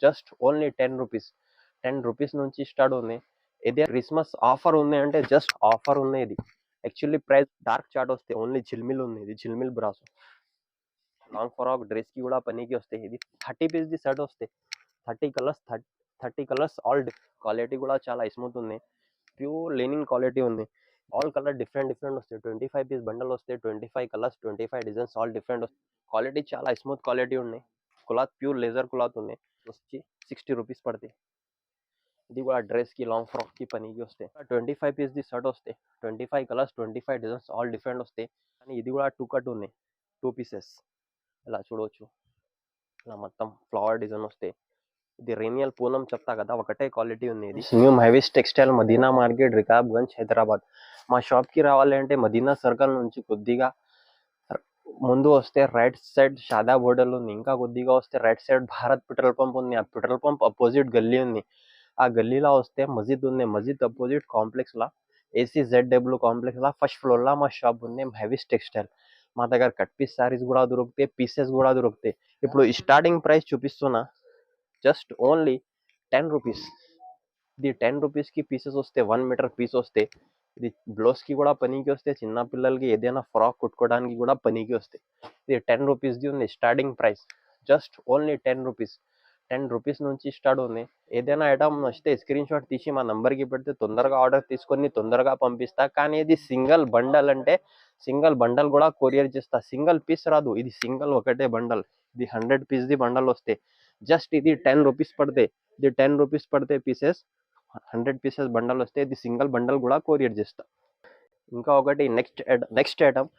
Just only 10 rupees. 10 rupees నుంచి start ఉంది. ఇదే క్రిస్మస్ ఆఫర్ ఉంది అంటే జస్ట్ ఆఫర్ ఉంది ఇది. యాక్చువల్లీ ప్రైస్ డార్క్ చార్ట్ వస్తాయి, ఓన్లీ జిల్మిల్ ఉంది, ఇది జిల్మిల్ బ్రాసో. లాంగ్ ఫ్రాక్ డ్రెస్ కి కూడా పనికి వస్తాయి. ఇది 30 పీస్ ది సెట్ వస్తాయి. 30 కలర్స్, 30 కలర్స్ ఆల్ క్వాలిటీ కూడా చాలా స్మూత్ ఉంది. ప్యూర్ లెనిన్ క్వాలిటీ ఉంది. ఆల్ కలర్ డిఫరెంట్ డిఫరెంట్ వస్తాయి. 25 పీస్ బండల్ వస్తాయి. 25 కలర్స్, 25 డిజైన్స్ ఆల్ డిఫరెంట్ వస్తాయి. క్వాలిటీ చాలా స్మూత్ క్వాలిటీ ఉన్నాయి. క్లాత్ ప్యూర్ లేజర్ క్లాత్ ఉంది. వచ్చి 60 రూపీస్ పడతాయి. ఇది కూడా డ్రెస్ కి లాంగ్ ఫ్రాక్ కి పనికి వస్తాయి. 25 పీస్ ది షర్ట్ వస్తాయి. 25 కలర్స్, 25 డిజైన్స్ ఆల్ డిఫరెంట్ వస్తాయి. కానీ ఇది కూడా టూ కట్ ఉన్నాయి, 2 పీసెస్. ఇలా చూడవచ్చు. ఇలా మొత్తం ఫ్లవర్ డిజైన్ వస్తాయి. ఇది రేనియల్ పూనం చెప్తా కదా, ఒకటే క్వాలిటీ ఉంది. ఇది new highways textile, Madina market, Rikabganj, Hyderabad. మా షాప్కి రావాలి అంటే మదీనా సర్కిల్ నుంచి కొద్దిగా ముందు వస్తే రైట్ సైడ్ షాదా బోర్డర్ ఉంది. ఇంకా కొద్దిగా వస్తే right side Bharat petrol pump ఉంది. ఆ పెట్రోల్ పంప్ అపోజిట్ గల్లీ ఉంది. ఆ గల్లీలో వస్తే మస్జిద్ ఉంది. మస్జిద్ అపోజిట్ కాంప్లెక్స్ లా ACZW కాంప్లెక్స్ లా ఫస్ట్ ఫ్లోర్ లా మా షాప్ ఉంది, హైవేస్ టెక్స్టైల్. మా దగ్గర కట్ పీస్ సారీస్ కూడా దొరుకుతాయి, పీసెస్ కూడా దొరుకుతాయి. ఇప్పుడు స్టార్టింగ్ ప్రైస్ చూపిస్తున్నా, జస్ట్ ఓన్లీ 10 రూపీస్. ఇది 10 రూపీస్కి పీసెస్ వస్తే 1 మీటర్ పీస్ వస్తే. ఇది బ్లౌజ్కి కూడా పనికి వస్తే, చిన్న పిల్లలకి ఏదైనా ఫ్రాక్ కుట్టుకోవడానికి కూడా పనికి వస్తాయి. ఇది 10 రూపీస్ది ఉంది starting price. Just only 10 rupees. 10 rupees నుంచి స్టార్ట్ ఉంది. ఏదైనా ఐటమ్ వస్తే స్క్రీన్ షాట్ తీసి మా నంబర్కి పెడితే తొందరగా ఆర్డర్ తీసుకొని తొందరగా పంపిస్తా. కానీ ఇది సింగిల్ బండల్ అంటే సింగిల్ బండల్ కూడా కొరియర్ చేస్తా. సింగిల్ పీస్ రాదు, ఇది సింగిల్ ఒకటే బండల్. ఇది 100 పీస్ది బండల్ వస్తే జస్ట్ ఇది 10 రూపీస్ పడతాయి. ఇది 10 రూపీస్ పడితే పీసెస్ 100 పీసెస్ బండల్ వస్తే ఇది సింగిల్ బండల్ కూడా కొరియర్ చేస్తా. ఇంకా ఒకటి నెక్స్ట్ ఐటమ్,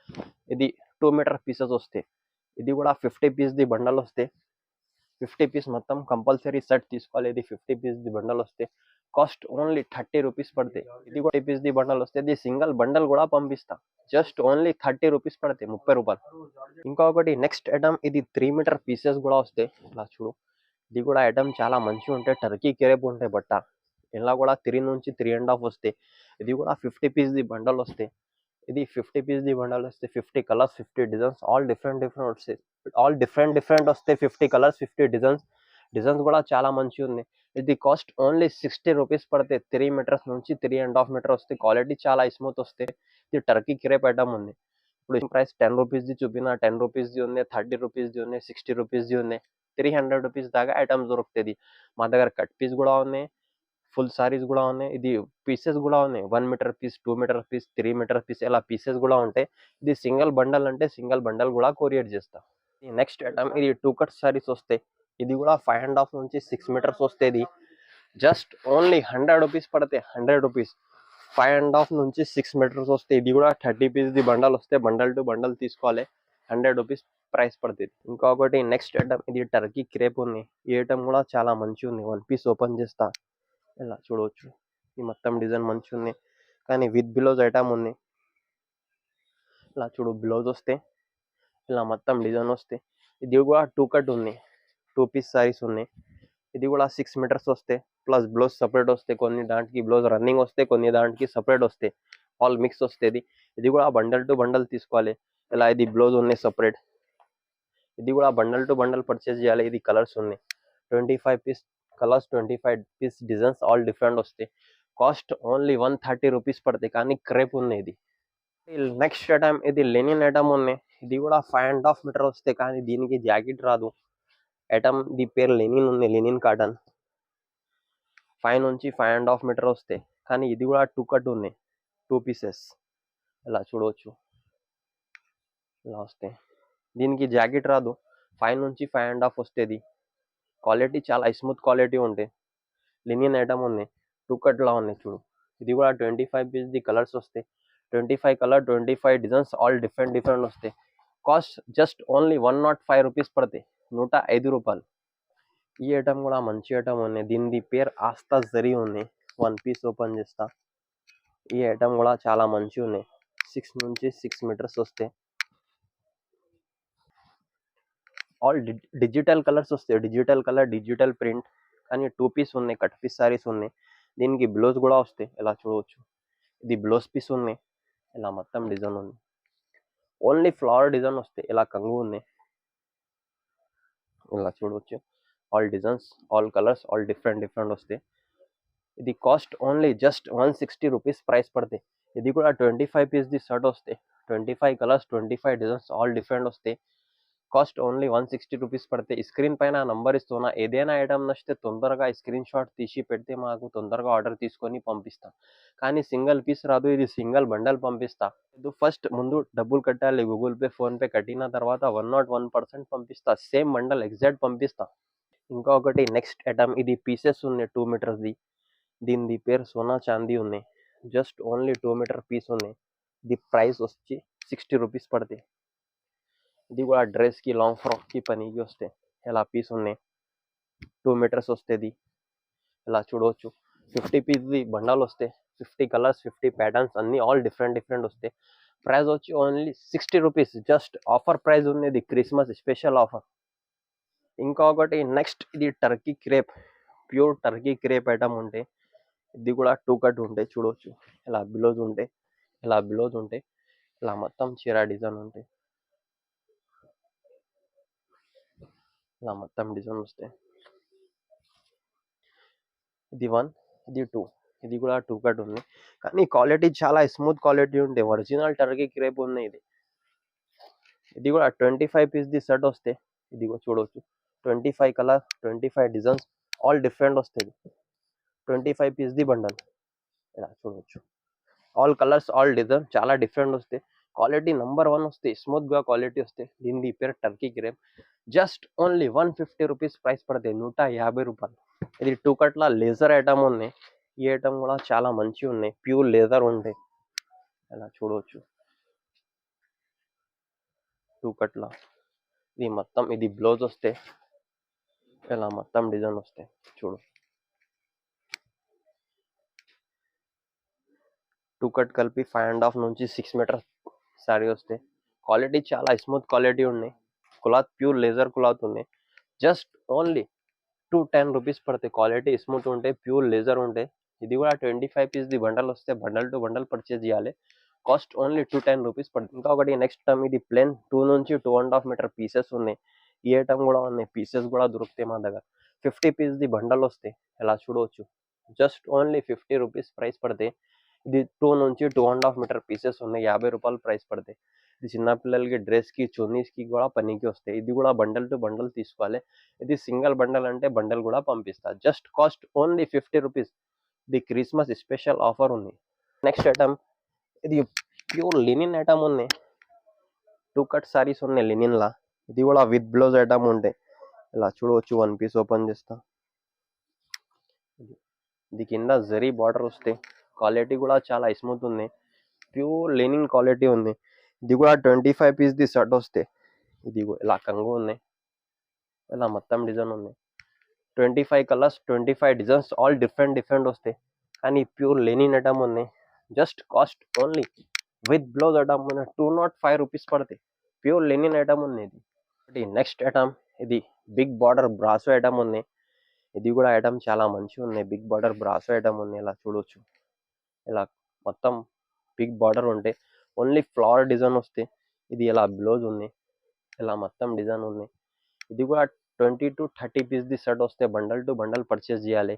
ఇది 2 మీటర్ పీసెస్ వస్తాయి. ఇది కూడా 50 పీస్ది బండల్ వస్తే. 50 పీస్ మొత్తం కంపల్సరీ సెట్ తీసుకోవాలి. ఇది 50 పీస్ది బండల్ వస్తే కాస్ట్ ఓన్లీ 30 రూపీస్ పడతాయి. ఇది కూడా 50 పీస్ది బండల్ వస్తే ఇది సింగిల్ బండల్ కూడా పంపిస్తా. జస్ట్ ఓన్లీ 30 రూపీస్ పడతాయి, 30 రూపాయలు. ఇంకొకటి నెక్స్ట్ ఐటమ్, ఇది 3 మీటర్ పీసెస్ కూడా వస్తాయి. ఇలా చూడు, ఇది కూడా ఐటమ్ చాలా మంచిగా ఉంటాయి. టర్కీ క్రేప్ ఉంటాయి బట్ట. ఇలా కూడా 3 నుంచి 3.5 వస్తాయి. ఇది కూడా 50 పీస్ది బండల్ వస్తాయి. ఇది 50 పీస్ది బండల్ వస్తే 50 colours, 50 designs all different different వస్తాయి. ఆల్ డిఫరెంట్ డిఫరెంట్ వస్తాయి. 50 కలర్స్, 50 డిజైన్స్. డిజైన్స్ కూడా చాలా మంచిగా ఉంది. ఇది కాస్ట్ ఓన్లీ 60 రూపీస్ పడతాయి. 3 మీటర్స్ నుంచి 3.5 మీటర్ వస్తాయి. క్వాలిటీ చాలా స్మూత్ వస్తాయి. ఇది టర్కీ క్రేప్ ఐటమ్ ఉంది. ఇప్పుడు ప్రైస్ 10 రూపీస్ది చూపిన, 10 రూపీస్ది ఉంది, 30 రూపీస్ది ఉంది, 60 రూపీస్ది ఉంది, 300 రూపీస్ దాకా ఐటమ్స్ దొరుకుతుంది. మా దగ్గర కట్ పీస్ కూడా ఉన్నాయి, ఫుల్ సారీస్ కూడా ఉన్నాయి. ఇది పీసెస్ కూడా ఉన్నాయి. 1 meter piece, 2 meter piece, 3 meter piece, ఇలా పీసెస్ కూడా ఉంటాయి. ఇది సింగిల్ బండల్ అంటే సింగిల్ బండల్ కూడా కొరియర్ చేస్తా. ఈ నెక్స్ట్ ఐటమ్, ఇది 2 కట్ సారీస్ వస్తాయి. ఇది కూడా 5.5 నుంచి 6 మీటర్స్ వస్తుంది. జస్ట్ ఓన్లీ 100 రూపీస్ పడతాయి, 100 రూపీస్. 5.5 నుంచి 6 మీటర్స్ వస్తాయి. ఇది కూడా 30 పీస్ది బండల్ వస్తే బండల్ టు బండల్ తీసుకోవాలి. 100 రూపీస్ ప్రైస్ పడుతుంది. ఇంకొకటి నెక్స్ట్ ఐటమ్, ఇది టర్కీ క్రేప్ ఉంది. ఈ ఐటమ్ కూడా చాలా మంచిగా ఉంది. 1 పీస్ ఓపెన్ చేస్తా. ఇలా చూడవచ్చు. ఈ మొత్తం డిజైన్ మంచిగా ఉంది, కానీ విత్ బ్లౌజ్ ఐటమ్ ఉంది. ఇలా చూడు, బ్లౌజ్ వస్తే ఇలా మొత్తం డిజైన్ వస్తే. ఇది కూడా 2 కట్ ఉంది, 2 పీస్ సారీస్ ఉన్నాయి. ఇది కూడా 6 మీటర్స్ వస్తే ప్లస్ బ్లౌజ్ సపరేట్ వస్తే. కొన్ని దాంట్కి బ్లౌజ్ రన్నింగ్ వస్తే, కొన్ని దాంట్కి సపరేట్ వస్తే, ఆల్ మిక్స్ వస్తుంది. ఇది కూడా బండల్ టు బండల్ తీసుకోవాలి. ఇలా ఇది బ్లౌజ్ ఉన్నాయి సపరేట్. ఇది కూడా బండల్ టు బండల్ పర్చేస్ చేయాలి. ఇది కలర్స్ ఉన్నాయి, 25 piece colours, 25 piece designs all different వస్తాయి. కాస్ట్ ఓన్లీ 130 రూపీస్ పడతాయి. కానీ క్రేప్ ఉంది ఇది. నెక్స్ట్ ఐటమ్, ఇది లెనిన్ ఐటమ్ ఉన్నాయి. ఇది కూడా 5.5 మీటర్ వస్తాయి. కానీ దీనికి జాకెట్ రాదు. ఐటమ్ ది పేరు లెనిన్ ఉంది, లెనిన్ కాటన్. 5 నుంచి 5.5 మీటర్ వస్తాయి. కానీ ఇది కూడా 2 కట్ ఉంది, 2 పీసెస్. ఇలా చూడవచ్చు. ఇలా వస్తాయి. దీనికి జాకెట్ రాదు. 5 నుంచి 5.5 వస్తుంది. క్వాలిటీ చాలా స్మూత్ క్వాలిటీ ఉంటాయి. లెనిన్ ఐటమ్ ఉంది, 2 కట్లా ఉంది చూడు. ఇది కూడా 25 పీస్ది కలర్స్ వస్తాయి. 25 colour, 25 designs all different different వస్తాయి. కాస్ట్ జస్ట్ ఓన్లీ 105 రూపీస్ పడతాయి, 105 రూపాయలు. ఈ ఐటమ్ కూడా మంచి ఐటమ్ ఉంది. దీని పేరు ఆస్తా జరీ ఉంది. 1 పీస్ ఓపెన్ చేస్తా. ఈ ఐటమ్ కూడా చాలా మంచిగా ఉన్నాయి. 6 నుంచి 6 మీటర్స్ వస్తాయి. ఆల్ డిజిటల్ కలర్స్ వస్తాయి. Digital colour, digital print. కానీ 2 పీస్ ఉన్నాయి, కట్ పీస్ సారీస్ ఉన్నాయి. దీనికి బ్లౌజ్ కూడా వస్తాయి. ఇలా చూడవచ్చు. ఇది బ్లౌజ్ పీస్ ఉన్నాయి. ఇలా మొత్తం డిజైన్ ఉంది. ఓన్లీ ఫ్లవర్ డిజైన్ వస్తాయి. ఇలా కంగు ఉంది. ఇలా చూడవచ్చు. All designs, all colours, all different వస్తాయి. ఇది cost only just 160 rupees price పడతాయి. ఇది కూడా 25 పీస్ది షర్ట్ వస్తాయి. 25 కలర్స్, 25 డిజైన్స్, ఆల్ డిఫరెంట్ వస్తాయి. కాస్ట్ ఓన్లీ 160 రూపీస్ పడతాయి. స్క్రీన్ పైన నంబర్ ఇస్తున్నా. ఏదైనా ఐటమ్ నచ్చితే తొందరగా స్క్రీన్ షాట్ తీసి పెడితే మాకు తొందరగా ఆర్డర్ తీసుకొని పంపిస్తాం. కానీ సింగిల్ పీస్ రాదు, ఇది సింగిల్ బండల్ పంపిస్తా. ఇది ఫస్ట్ ముందు డబ్బులు కట్టాలి, గూగుల్ పే, ఫోన్పే కట్టిన తర్వాత 101% పంపిస్తా. సేమ్ బండల్ ఎగ్జాక్ట్ పంపిస్తా. ఇంకొకటి నెక్స్ట్ ఐటమ్, ఇది పీసెస్ ఉన్నాయి 2 మీటర్స్ది. దీని పేరు సోనా చాందీ ఉన్నాయి. జస్ట్ ఓన్లీ 2 మీటర్ పీస్ ఉన్నాయి. ఇది ప్రైస్ వచ్చి 60 రూపీస్ పడతాయి. ఇది కూడా డ్రెస్కి, లాంగ్ ఫ్రాక్కి పనికి వస్తాయి. ఇలా పీస్ ఉన్నాయి, 2 మీటర్స్ వస్తుంది. ఇలా చూడవచ్చు. 50 పీస్ది బండాలు వస్తాయి. 50 కలర్స్, 50 ప్యాటర్న్స్, అన్ని ఆల్ డిఫరెంట్ వస్తాయి. ప్రైస్ వచ్చి only 60 rupees. Just offer price ఉన్నది, క్రిస్మస్ స్పెషల్ ఆఫర్. ఇంకొకటి నెక్స్ట్, ఇది Turkey crepe, pure Turkey crepe item ఉంటాయి. ఇది కూడా 2 కట్ ఉంటాయి. చూడవచ్చు. ఇలా బ్లౌజ్ ఉంటాయి, ఇలా బ్లౌజ్ ఉంటాయి, ఇలా మొత్తం చీర డిజైన్ ఉంటాయి. ఇలా మొత్తం డిజైన్ వస్తాయి. ఇది 1, ఇది 2. ఇది కూడా 2 కట్ ఉంది. కానీ క్వాలిటీ చాలా స్మూత్ క్వాలిటీ ఉంటాయి. ఒరిజినల్ టర్కీ క్రేప్ ఉన్నాయి ఇది. ఇది కూడా 25 పీస్ది సెట్ వస్తాయి. ఇది కూడా చూడవచ్చు. 25 కలర్, 25 డిజైన్స్, ఆల్ డిఫరెంట్ వస్తుంది. 25 పీస్ది బండల్. ఇలా చూడవచ్చు. ఆల్ కలర్స్, ఆల్ డిజైన్, చాలా డిఫరెంట్ వస్తాయి. క్వాలిటీ నంబర్ 1 వస్తాయి. స్మూత్గా క్వాలిటీ వస్తాయి. దీని పేరు Turkey crepe. Just only 150 rupees price పడతాయి. 150 రూపాయలు. ఇది 2 కట్ల లేజర్ ఐటమ్ ఉన్నాయి. ఈ ఐటమ్ కూడా చాలా మంచిగా ఉన్నాయి. ప్యూర్ లేజర్ ఉంటాయి. ఇలా చూడవచ్చు. 2 కట్ల ఇది మొత్తం, ఇది బ్లౌజ్ వస్తే ఇలా మొత్తం డిజైన్ వస్తాయి. చూడు. 2 కట్ కలిపి 5.5 నుంచి 6 మీటర్ శారీ వస్తాయి. క్వాలిటీ చాలా స్మూత్ క్వాలిటీ ఉన్నాయి. క్లాత్ ప్యూర్ లేజర్ క్లాత్ ఉన్నాయి. జస్ట్ ఓన్లీ 210 రూపీస్ పడతాయి. క్వాలిటీ స్మూత్ ఉంటాయి, ప్యూర్ లేజర్ ఉంటాయి. ఇది కూడా 25 పీస్ది బండల్ వస్తే బండల్ టు బండల్ పర్చేజ్ చేయాలి. కాస్ట్ ఓన్లీ 210 రూపీస్ పడుతుంది. ఇంకొకటి నెక్స్ట్ టైం, ఇది ప్లేన్ 2 నుంచి 2.5 మీటర్ పీసెస్ ఉన్నాయి. ఈ ఐటమ్ కూడా ఉన్నాయి. పీసెస్ కూడా దొరుకుతాయి మా దగ్గర. 50 పీస్ది బండల్ వస్తాయి. ఇలా చూడవచ్చు. జస్ట్ ఓన్లీ 50 రూపీస్ ప్రైస్ పడతాయి. ఇది 2 నుంచి 2.5 మీటర్ పీసెస్ ఉన్నాయి. 50 రూపాయలు ప్రైస్ పడతాయి. ఇది చిన్నపిల్లలకి డ్రెస్కి, చున్నీస్కి కూడా పనికి వస్తాయి. ఇది కూడా బండల్ టు బండల్ తీసుకోవాలి. ఇది సింగిల్ బండల్ అంటే బండల్ కూడా పంపిస్తా. Just cost only 50 rupees. ఇది క్రిస్మస్ స్పెషల్ ఆఫర్ ఉంది. నెక్స్ట్ ఐటమ్, ఇది ప్యూర్ లినిన్ ఐటమ్ ఉన్నాయి. 2 కట్ సారీస్ ఉన్నాయి లినిన్లా. ఇది కూడా విత్ బ్లౌజ్ ఐటమ్ ఉంటాయి. ఇలా చూడవచ్చు. 1 పీస్ ఓపెన్ చేస్తా. ఇది కింద జరీ బార్డర్ వస్తాయి. క్వాలిటీ కూడా చాలా స్మూత్ ఉంది. ప్యూర్ లినిన్ క్వాలిటీ ఉంది. ఇది కూడా 25 పీస్ది షర్ట్ వస్తాయి. ఇది ఇలా కంగు ఉన్నాయి. ఇలా మొత్తం డిజైన్ ఉన్నాయి. 25 కలర్స్, 25 డిజైన్స్, ఆల్ డిఫరెంట్ వస్తాయి. కానీ ప్యూర్ లెనిన్ ఐటమ్ ఉన్నాయి. Just cost only with blouse item ఉన్న 205 రూపీస్ పడతాయి. ప్యూర్ లెనిన్ ఐటమ్ ఉంది ఇది. నెక్స్ట్ ఐటమ్, ఇది బిగ్ బార్డర్ బ్రాసో ఐటమ్ ఉంది. ఇది కూడా ఐటమ్ చాలా మంచిగా ఉన్నాయి. బిగ్ బార్డర్ బ్రాసో ఐటమ్ ఉంది. ఇలా చూడవచ్చు. ఇలా మొత్తం బిగ్ బార్డర్ ఉంటాయి. ఓన్లీ ఫ్లవర్ డిజైన్ వస్తాయి. ఇది ఇలా బ్లౌజ్ ఉంది. ఇలా మొత్తం డిజైన్ ఉంది. ఇది కూడా 20 to 30 పీస్ది సెట్ వస్తే బండల్ టు బండల్ పర్చేస్ చేయాలి.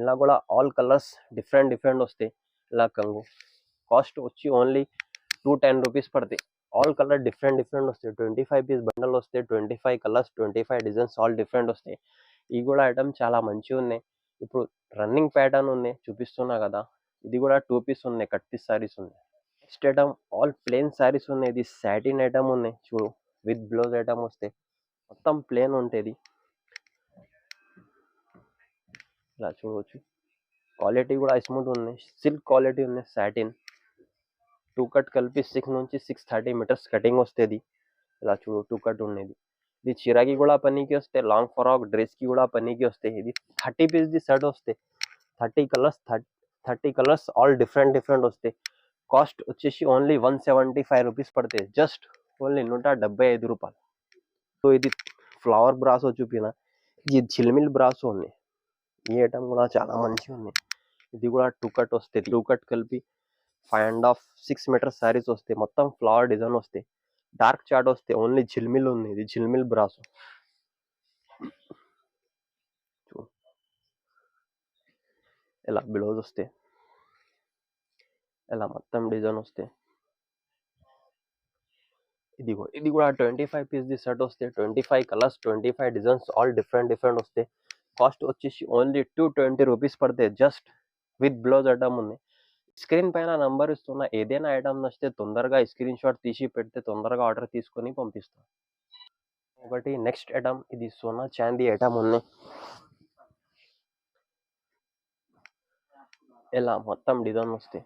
ఇలా కూడా ఆల్ కలర్స్ డిఫరెంట్ వస్తాయి. ఇలా కంగు. కాస్ట్ వచ్చి ఓన్లీ 210 రూపీస్ పడతాయి. ఆల్ కలర్ డిఫరెంట్ వస్తాయి. 25 పీస్ బండల్ వస్తాయి. 25 కలర్స్, 25 డిజైన్స్, ఆల్ డిఫరెంట్ వస్తాయి. ఇవి కూడా ఐటమ్ చాలా మంచిగా ఉన్నాయి. ఇప్పుడు రన్నింగ్ ప్యాటర్న్ ఉన్నాయి చూపిస్తున్నా కదా. ఇది కూడా 2 పీస్ ఉన్నాయి. కట్ పీస్ సారీస్ ఉన్నాయి. Next item, all plain saris ఉన్నాయి. ఇది సాటిన్ ఐటమ్ ఉన్నాయి. చూడు, విత్ బ్లౌజ్ ఐటమ్ వస్తాయి. మొత్తం ప్లేన్ ఉంటుంది. ఇలా చూడవచ్చు. క్వాలిటీ కూడా స్మూత్ ఉంది. సిల్క్ క్వాలిటీ ఉంది. సాటిన్ 2 కట్ కలిపి 6 నుంచి 630 మీటర్స్ కటింగ్ వస్తుంది. ఇలా చూడు, 2 కట్ ఉన్నది. ఇది చిరాకి కూడా పనికి వస్తాయి. లాంగ్ ఫ్రాక్ డ్రెస్కి కూడా పనికి వస్తాయి. ఇది 30 పీస్ది సెట్ వస్తాయి. 30 కలర్స్ ఆల్ డిఫరెంట్ వస్తాయి. కాస్ట్ వచ్చేసి ఓన్లీ 175 రూపీస్ పడతాయి. జస్ట్ ఓన్లీ 175 రూపాయలు. సో ఇది ఫ్లవర్ బ్రాసో చూపిన. ఇది చిల్మిల్ బ్రాసో ఉంది. ఈ ఐటమ్ కూడా చాలా మంచిగా ఉంది. ఇది కూడా 2 కట్ వస్తాయి. 2 కట్ కలిపి 5.5, 6 మీటర్ శారీస్ వస్తాయి. మొత్తం ఫ్లవర్ డిజైన్ వస్తాయి. డార్క్ చాట్ వస్తాయి. ఓన్లీ జిల్మిల్ ఉంది. ఇది జిల్మిల్ బ్రాసో. ఇలా బ్లౌజ్ వస్తే ఇలా మొత్తం డిజైన్ వస్తే ఇది కూడా 25 పీస్ ది సెట్ వస్తే 25 కలర్స్ 25 డిజైన్స్ ఆల్ డిఫరెంట్ వస్తే కాస్ట్ వచ్చేసి ఓన్లీ 220 రూపీస్ పడతాయి జస్ట్ విత్ బ్లౌజ్ ఐటమ్ ఉంది. స్క్రీన్ పైన నంబర్ ఇస్తున్న ఏదైనా ఐటమ్ నచ్చితే తొందరగా స్క్రీన్ షాట్ తీసి పెడితే తొందరగా ఆర్డర్ తీసుకొని పంపిస్తాం. ఒకటి నెక్స్ట్ ఐటమ్ ఇది సోనా చాందీ ఐటమ్ ఉంది. ఇలా మొత్తం డిజైన్ వస్తే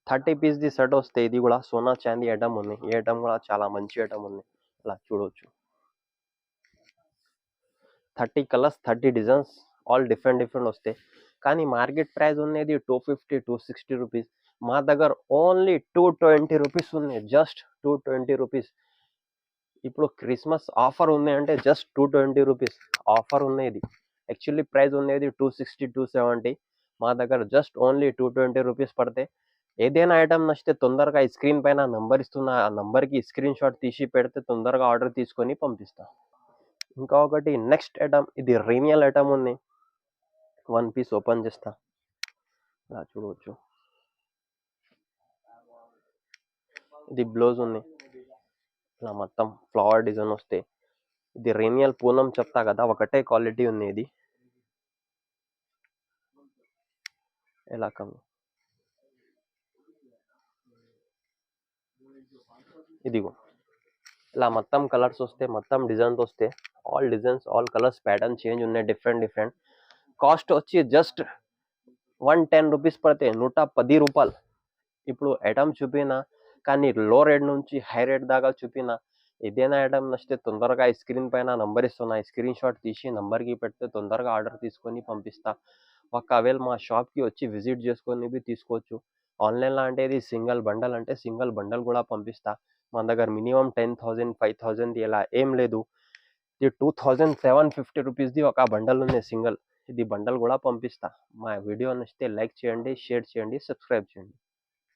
30 పీస్ ది సెట్ వస్తే ఇది కూడా సోనా చాందీ ఐటమ్ ఉంది. ఈ ఐటమ్ కూడా చాలా మంచి ఐటమ్ ఉంది. ఇలా చూడవచ్చు 30 కలర్స్ 30 డిజైన్స్ ఆల్ డిఫరెంట్ వస్తాయి. కానీ మార్కెట్ ప్రైస్ ఉన్నది 250 260 రూపీస్. మా దగ్గర ఓన్లీ 220 రూపీస్ ఉన్నాయి. Just 220 rupees. ఇప్పుడు క్రిస్మస్ ఆఫర్ ఉంది అంటే జస్ట్ 220 రూపీస్ ఆఫర్ ఉన్నది. యాక్చువల్లీ ప్రైస్ ఉన్నది 260 270. మా దగ్గర జస్ట్ ఓన్లీ 220 రూపీస్ పడతాయి. ఏదైనా ఐటమ్ నచ్చితే తొందరగా ఈ స్క్రీన్ పైన నంబర్ ఇస్తున్న ఆ నంబర్కి స్క్రీన్ షాట్ తీసి పెడితే తొందరగా ఆర్డర్ తీసుకొని పంపిస్తాం. ఇంకా ఒకటి నెక్స్ట్ ఐటమ్ ఇది రీనియల్ ఐటమ్ ఉంది. వన్ పీస్ ఓపెన్ చేస్తా. ఇలా చూడవచ్చు ఇది బ్లౌజ్ ఉంది. ఇలా మొత్తం ఫ్లవర్ డిజైన్ వస్తే ఇది రీనియల్ పూనం చెప్తా కదా ఒకటే క్వాలిటీ ఉంది. ఇది ఎలా కమ్ ఇదిగో ఇలా మొత్తం కలర్స్ వస్తే మొత్తం డిజైన్స్ వస్తే all designs all colours pattern change ఉన్నాయి డిఫరెంట్. కాస్ట్ వచ్చి జస్ట్ 110 రూపీస్ పడితే 110 రూపాయలు. ఇప్పుడు ఐటమ్ చూపినా కానీ లో రేట్ నుంచి హై రేట్ దాకా చూపినా ఏదైనా ఐటమ్ నచ్చితే తొందరగా స్క్రీన్ పైన నంబర్ ఇస్తున్నా స్క్రీన్ షాట్ తీసి నంబర్కి పెడితే తొందరగా ఆర్డర్ తీసుకొని పంపిస్తా. ఒకవేళ మా షాప్కి వచ్చి విజిట్ చేసుకొని తీసుకోవచ్చు. ఆన్లైన్లో అంటే ఇది సింగిల్ బండల్ అంటే సింగిల్ బండల్ కూడా పంపిస్తా. మన దగ్గర మినిమం 10,000 5,000 ఇలా ఏం లేదు. ఇది 2,750 రూపీస్ది ఒక బండల్ ఉంది సింగిల్. ఇది బండల్ కూడా పంపిస్తా. మా వీడియో నచ్చితే లైక్ చేయండి, షేర్ చేయండి, సబ్స్క్రైబ్ చేయండి.